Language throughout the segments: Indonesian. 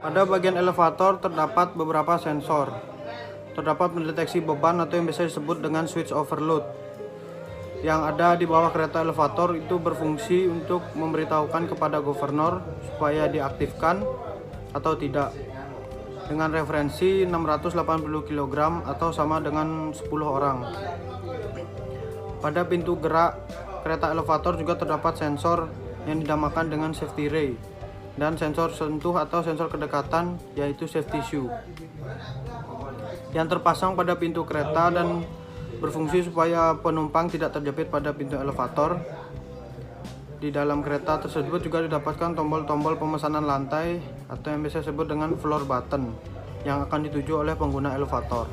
Pada bagian elevator terdapat beberapa sensor. Terdapat mendeteksi beban atau yang biasa disebut dengan switch overload. Yang ada di bawah kereta elevator itu berfungsi untuk memberitahukan kepada governor supaya diaktifkan atau tidak. Dengan referensi 680 kg atau sama dengan 10 orang. Pada pintu gerak kereta elevator juga terdapat sensor yang dinamakan dengan safety ray dan sensor sentuh atau sensor kedekatan yaitu safety shoe yang terpasang pada pintu kereta dan berfungsi supaya penumpang tidak terjepit pada pintu elevator. Di dalam kereta tersebut juga didapatkan tombol-tombol pemesanan lantai atau yang biasa disebut dengan floor button yang akan dituju oleh pengguna elevator.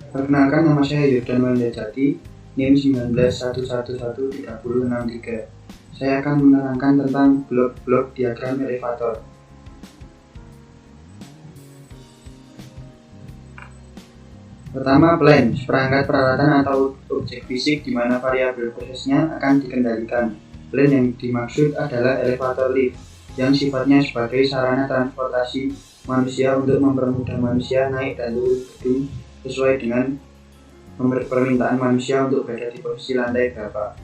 Perkenalkan, nama saya Yordan Wandajati, NIM 1911130663. Saya akan menerangkan tentang blok-blok diagram elevator. Pertama, plan, perangkat peralatan atau objek fisik di mana variabel prosesnya akan dikendalikan. Plan yang dimaksud adalah elevator lift, yang sifatnya sebagai sarana transportasi manusia untuk mempermudah manusia naik dan turun gedung sesuai dengan permintaan manusia untuk berada di posisi lantai berapa,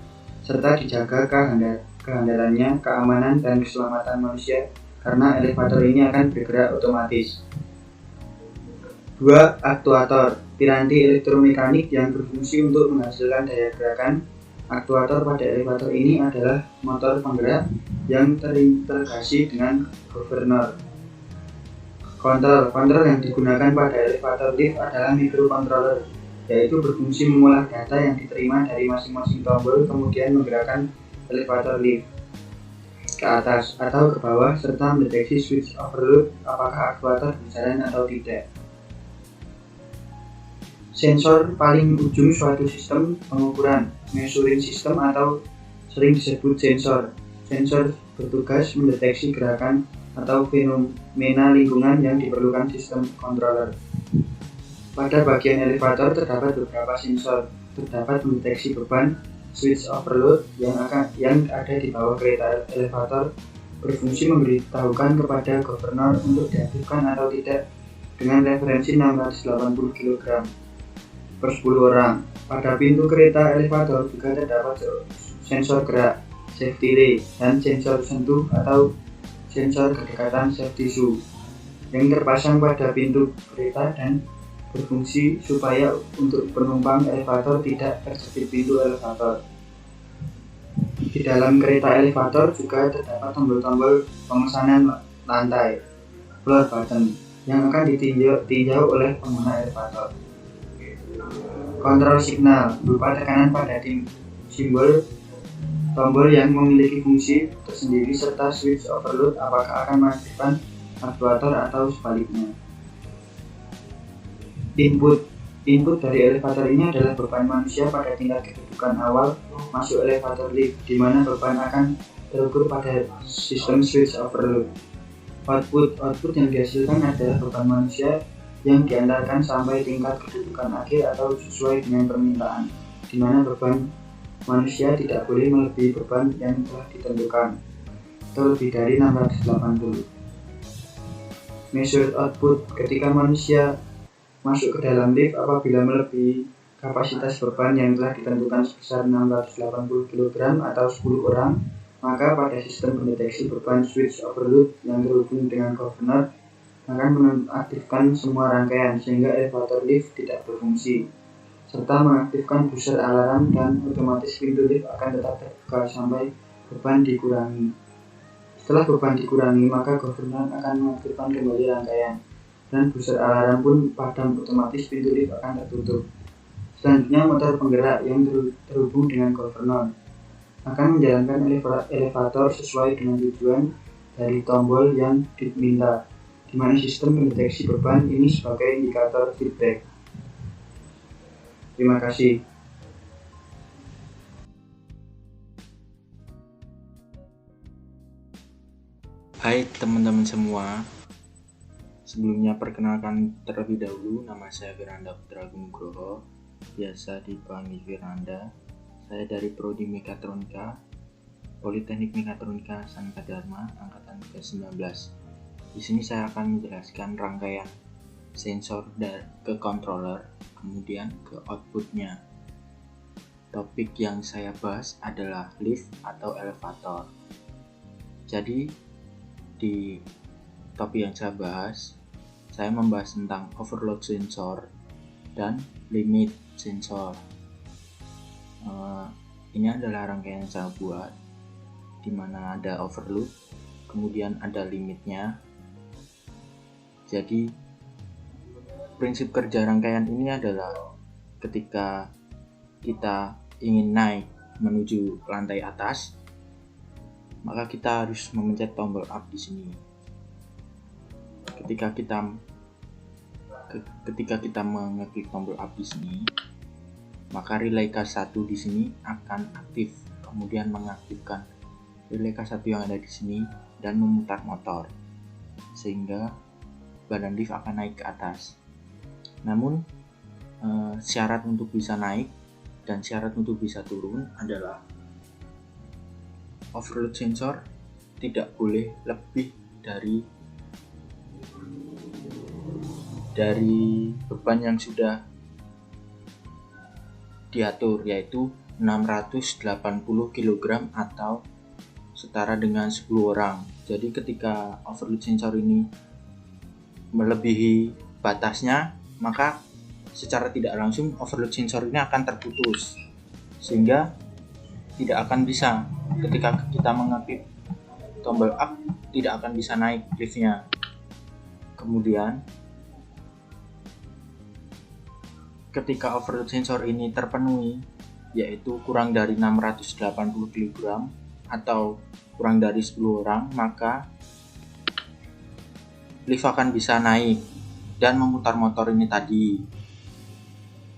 serta dijaga kehandalannya, keamanan, dan keselamatan manusia karena elevator ini akan bergerak otomatis. 2. Aktuator, piranti elektromekanik yang berfungsi untuk menghasilkan daya gerakan. Aktuator pada elevator ini adalah motor penggerak yang terintegrasi dengan governor. Kontrol yang digunakan pada elevator lift adalah microcontroller, yaitu berfungsi mengolah data yang diterima dari masing-masing tombol kemudian menggerakkan elevator lift ke atas atau ke bawah serta mendeteksi switch overload apakah aktuator berjalan atau tidak. Sensor paling ujung suatu sistem pengukuran, measuring system atau sering disebut sensor. Sensor bertugas mendeteksi gerakan atau fenomena lingkungan yang diperlukan sistem controller. Pada bagian elevator terdapat beberapa sensor. Terdapat mendeteksi beban, switch overload yang ada di bawah kereta elevator, berfungsi memberitahukan kepada governor untuk diaktifkan atau tidak dengan referensi 680 kg per 10 orang. Pada pintu kereta elevator juga terdapat sensor gerak, safety ray, dan sensor sentuh atau sensor kedekatan safety shoe yang terpasang pada pintu kereta dan berfungsi supaya untuk penumpang elevator tidak terjepit pintu elevator. Di dalam kereta elevator juga terdapat tombol-tombol pemesanan lantai, floor button, yang akan ditinjau oleh pengguna elevator. Kontrol signal berupa tekanan pada simbol tombol yang memiliki fungsi tersendiri serta switch overload apakah akan mengaktifkan aktuator atau sebaliknya. Input dari elevator ini adalah beban manusia pada tingkat kedudukan awal masuk elevator lift, di mana beban akan terukur pada sistem switch overload. Output yang dihasilkan adalah beban manusia yang diantarkan sampai tingkat kedudukan akhir atau sesuai dengan permintaan, di mana beban manusia tidak boleh melebihi beban yang telah ditentukan atau lebih dari 680. Measured output ketika manusia masuk ke dalam lift apabila melebihi kapasitas beban yang telah ditentukan sebesar 680 kg atau 10 orang, maka pada sistem pendeteksi beban switch overload yang terhubung dengan governor akan mengaktifkan semua rangkaian sehingga elevator lift tidak berfungsi, serta mengaktifkan buzzer alarm dan otomatis pintu lift akan tetap terbuka sampai beban dikurangi. Setelah beban dikurangi, maka governor akan mengaktifkan kembali rangkaian dan buzzer alarm pun padam, otomatis pintu lift akan tertutup. Selanjutnya, motor penggerak yang terhubung dengan governor akan menjalankan elevator sesuai dengan tujuan dari tombol yang diminta, di mana sistem mendeteksi beban ini sebagai indikator feedback. Terima kasih. Hai teman-teman semua, sebelumnya perkenalkan terlebih dahulu, nama saya Firanda Putra Nugroho, biasa dipanggil Firanda. Saya dari Prodi Mekatronika, Politeknik Mekatronika Sanata Dharma, angkatan ke-19. Di sini saya akan menjelaskan rangkaian sensor ke controller, kemudian ke outputnya. Topik yang saya bahas adalah lift atau elevator. Jadi di topik yang saya bahas, saya membahas tentang overload sensor dan limit sensor. Ini adalah rangkaian yang saya buat, di mana ada overload, kemudian ada limitnya. Jadi prinsip kerja rangkaian ini adalah ketika kita ingin naik menuju lantai atas, maka kita harus memencet tombol up di sini. Ketika kita mengeklik tombol up di sini, maka relay K1 di sini akan aktif, kemudian mengaktifkan relay K1 yang ada di sini dan memutar motor, sehingga badan lift akan naik ke atas. Namun syarat untuk bisa naik dan syarat untuk bisa turun adalah overload sensor tidak boleh lebih dari beban yang sudah diatur, yaitu 680 kg atau setara dengan 10 orang. Jadi ketika overload sensor ini melebihi batasnya, maka secara tidak langsung overload sensor ini akan terputus, sehingga tidak akan bisa, ketika kita mengeklik tombol up, tidak akan bisa naik liftnya. Kemudian ketika overload sensor ini terpenuhi, yaitu kurang dari 680 kg atau kurang dari 10 orang, maka lift akan bisa naik dan memutar motor ini tadi.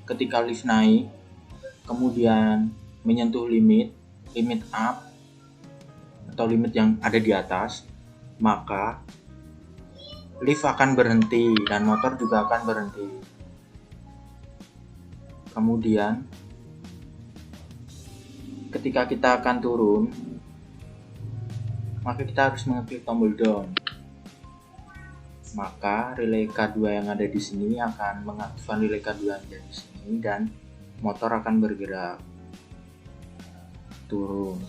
Ketika lift naik, kemudian menyentuh limit up atau limit yang ada di atas, maka lift akan berhenti dan motor juga akan berhenti. Kemudian ketika kita akan turun, maka kita harus mengeklik tombol down. Maka relay K2 yang ada di sini akan mengaktifkan relay K2 yang ada di sini dan motor akan bergerak turun.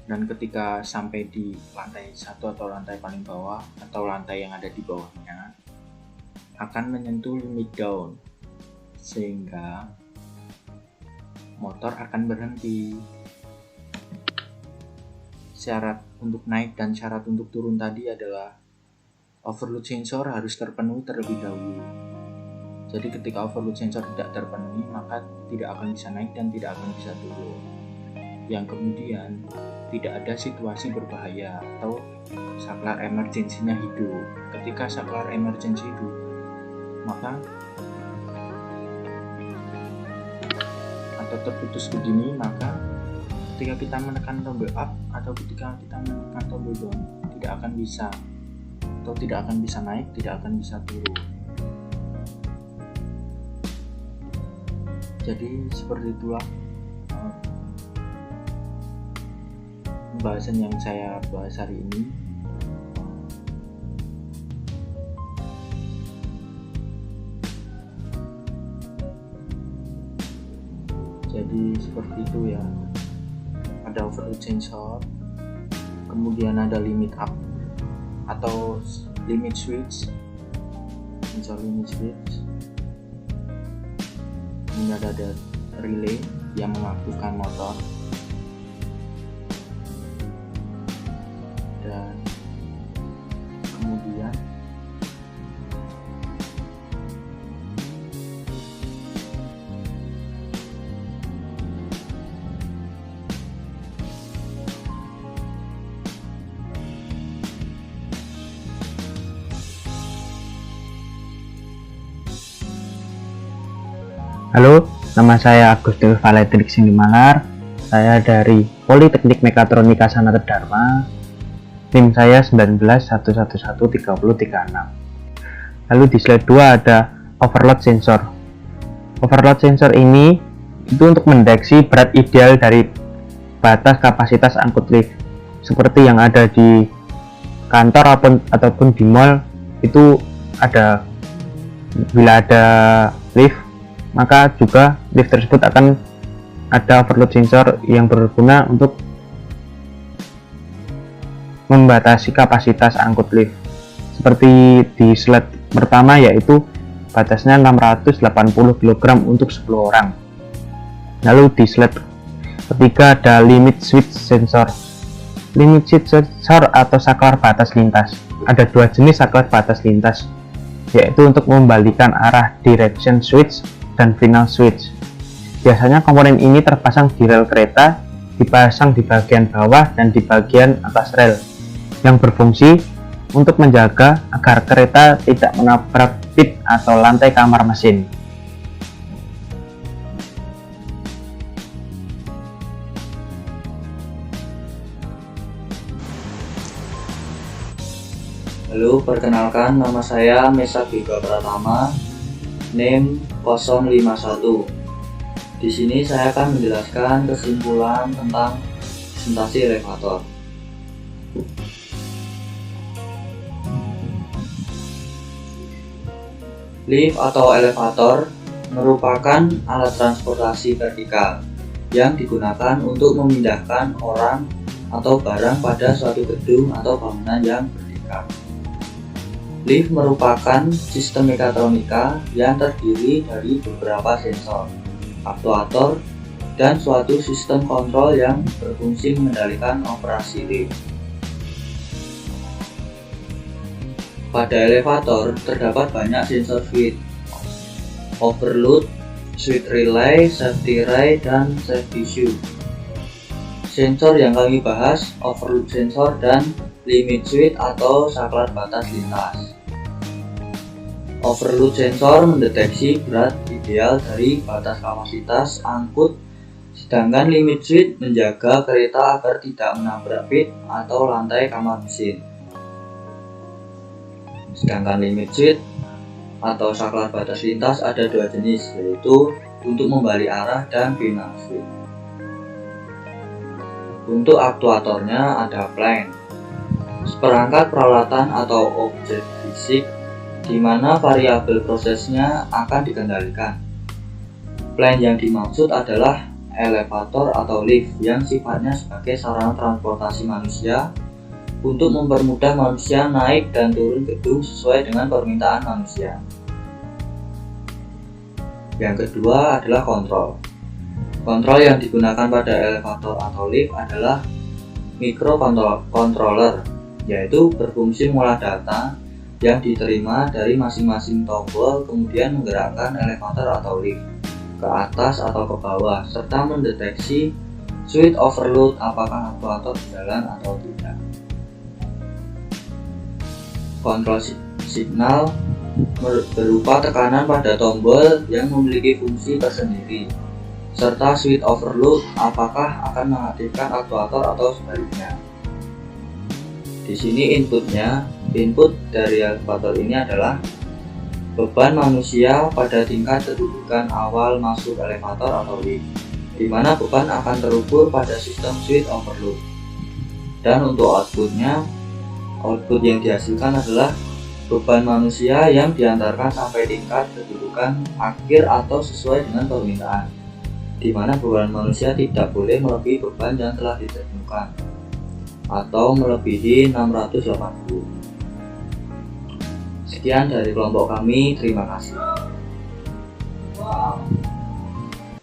Dan ketika sampai di lantai 1 atau lantai paling bawah atau lantai yang ada di bawahnya, akan menyentuh limit down, sehingga motor akan berhenti. Syarat untuk naik dan syarat untuk turun tadi adalah overload sensor harus terpenuhi terlebih dahulu. Jadi ketika overload sensor tidak terpenuhi, maka tidak akan bisa naik dan tidak akan bisa turun. Yang kemudian tidak ada situasi berbahaya atau saklar emergensinya hidup. Ketika saklar emergensi hidup, maka atau terputus begini, maka ketika kita menekan tombol up atau ketika kita menekan tombol down, tidak akan bisa atau tidak akan bisa naik, tidak akan bisa turun. Jadi seperti itulah pembahasan yang saya bahas hari ini. Jadi seperti itu ya, ada overload sensor, kemudian ada limit up atau limit switch, sensor limit switch, kemudian ada relay yang mengaktifkan motor, dan kemudian Halo, nama saya Agustus Valetrik Singgimalar. Saya dari Politeknik Mekatronika Sanata Dharma. NIM saya 1911130336. Lalu di slide 2 ada overload sensor. Overload sensor ini itu untuk mendeteksi berat ideal dari batas kapasitas angkut lift, seperti yang ada di kantor ataupun di mall. Itu ada, bila ada lift, maka juga lift tersebut akan ada overload sensor yang berguna untuk membatasi kapasitas angkut lift. Seperti di slide pertama, yaitu batasnya 680 kg untuk 10 orang. Lalu di slide ketiga ada limit switch sensor. Limit switch sensor atau saklar batas lintas. Ada dua jenis saklar batas lintas, yaitu untuk membalikan arah direction switch dan final switch. Biasanya komponen ini terpasang di rel kereta, dipasang di bagian bawah dan di bagian atas rel, yang berfungsi untuk menjaga agar kereta tidak menabrak pit atau lantai kamar mesin. Halo, perkenalkan, nama saya Mesa Bega Pratama, NIM 051. Di sini saya akan menjelaskan kesimpulan tentang presentasi elevator. Lift atau elevator merupakan alat transportasi vertikal yang digunakan untuk memindahkan orang atau barang pada suatu gedung atau bangunan yang vertikal. Lift merupakan sistem mekatronika yang terdiri dari beberapa sensor, aktuator, dan suatu sistem kontrol yang berfungsi mengendalikan operasi lift. Pada elevator terdapat banyak sensor switch, overload, switch relay, safety ray, dan safety shoe. Sensor yang kami bahas, overload sensor dan limit switch atau saklar batas lintas. Overload sensor mendeteksi berat ideal dari batas kapasitas angkut, sedangkan limit switch menjaga kereta agar tidak menabrak pit atau lantai kamar mesin. Sedangkan limit switch atau saklar batas lintas ada dua jenis, yaitu untuk membalik arah dan final switch. Untuk aktuatornya ada plank, seperangkat peralatan atau objek fisik di mana variabel prosesnya akan dikendalikan. Plank yang dimaksud adalah elevator atau lift yang sifatnya sebagai sarana transportasi manusia untuk mempermudah manusia naik dan turun gedung sesuai dengan permintaan manusia. Yang kedua adalah kontrol. Kontrol yang digunakan pada elevator atau lift adalah microcontroller, yaitu berfungsi mengolah data yang diterima dari masing-masing tombol, kemudian menggerakkan elevator atau lift ke atas atau ke bawah, serta mendeteksi switch overload apakah aktuator berjalan atau tidak. Kontrol signal berupa tekanan pada tombol yang memiliki fungsi tersendiri, serta switch overload apakah akan mengaktifkan aktuator atau sebaliknya. Di sini input dari elevator ini adalah beban manusia pada tingkat kedudukan awal masuk elevator atau lift, di mana beban akan terukur pada sistem switch overload. Dan untuk output yang dihasilkan adalah beban manusia yang diantarkan sampai tingkat kedudukan akhir atau sesuai dengan permintaan, di mana beban manusia tidak boleh melebihi beban yang telah ditentukan atau melebihi 680. Sekian dari kelompok kami, terima kasih.